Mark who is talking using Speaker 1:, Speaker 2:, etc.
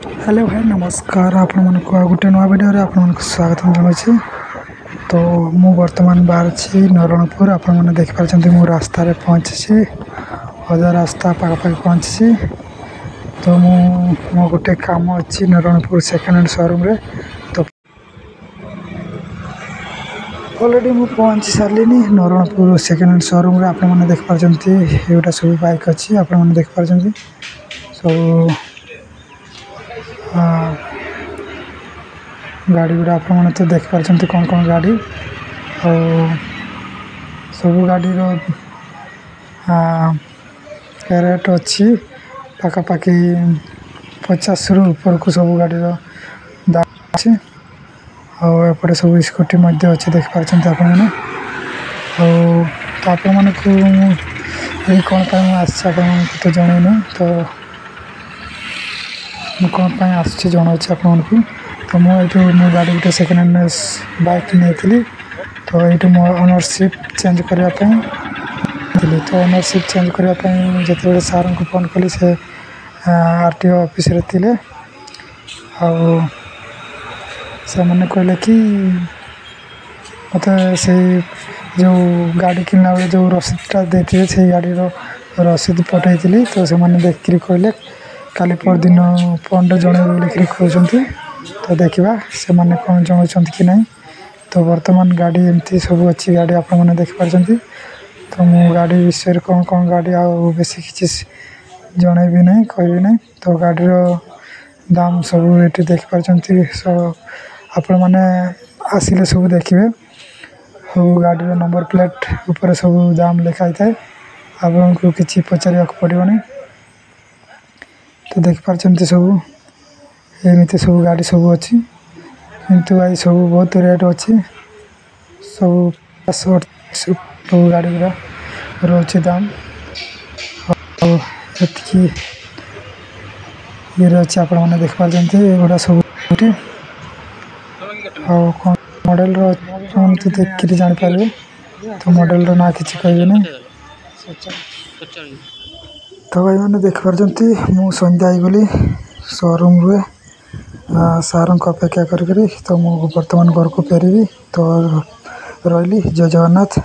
Speaker 1: Hello भाई नमस्कार आपण मन को गोटे नुआ वीडियो रे आपण मन को स्वागत जनावि। तो मु वर्तमान बाहर छी नरणपुर। आपण मन देख पारछन्ती मु रास्ता रे पहुंची अधा रास्ता पाखा पाखी पहुंची। तो मो गोटे काम अच्छी नरणपुर सेकेंड हैंड शोरूम रे। तो ऑलरेडी मु पहुंची सारलिनी नरणपुर सेकेंड हैंड शोरूम रे। आपण मन देख पारछन्ती एटा सब बाइक अच्छी आपण मन देख पारछन्ती सब गाड़ी गुड़ा आप तो देख पार्टी कौन कौन गाड़ी और सब गाड़ी रेट अच्छी पाखापाखि 50 रु ऊपर को सब गाड़ी दाम अच्छी। और सब स्कूटी अच्छे देख पार्टी आप को कौन तो जनईनी तो कौन जनाऊँ आपन को। तो मुझे मो गाड़ी गोटे सेकेंड हैंड बाइक नहीं तो ये मो ओनरशिप चेंज करने तो ओनरशिप चेंज करने जो सार को फोन कली से आरटीओ ऑफिस रे थिले से मैंने कहले कि मत से जो गाड़ी किनला बेले जो रसीदटा देते से गाड़ी रसीद पठाई तो से मैंने देख कहले काली परदिन फोन जनइबे बोलिक कहते। तो देखा से मैंने कौन जनाऊँ कि नहीं। तो वर्तमान गाड़ी एमती सब अच्छी गाड़ी आप देख पार्टी। तो मु गाड़ी विषय कौन कौन गाड़ी आ बेसी किसी जनइबी नहीं कहबी नहीं। तो गाड़ी दाम सब ये देख पार्टी सब आपण मैंने आसिले सब देखिए सब गाड़ी नंबर प्लेट ऊपर सब दाम लिखाई थाए आपको किसी पचार पड़ो नहीं। तो देख पार्टी सब एमती सब गाड़ी सब अच्छी किंतु भाई सब बहुत रेट अच्छी सब सब गाड़ी गुड़ा रोचे दाम ये अच्छे आप देख पार्टी एगुड़ा सब कौन मॉडल एमती देख जापर। तो मॉडल ना कि कहे नहीं। तो भाई मैंने देख पार्टी मु संध्या गली शोरूम रे सार को अपेक्षा करी तो मु वर्तमान घर को फेरबी। तो रही जय जगन्नाथ।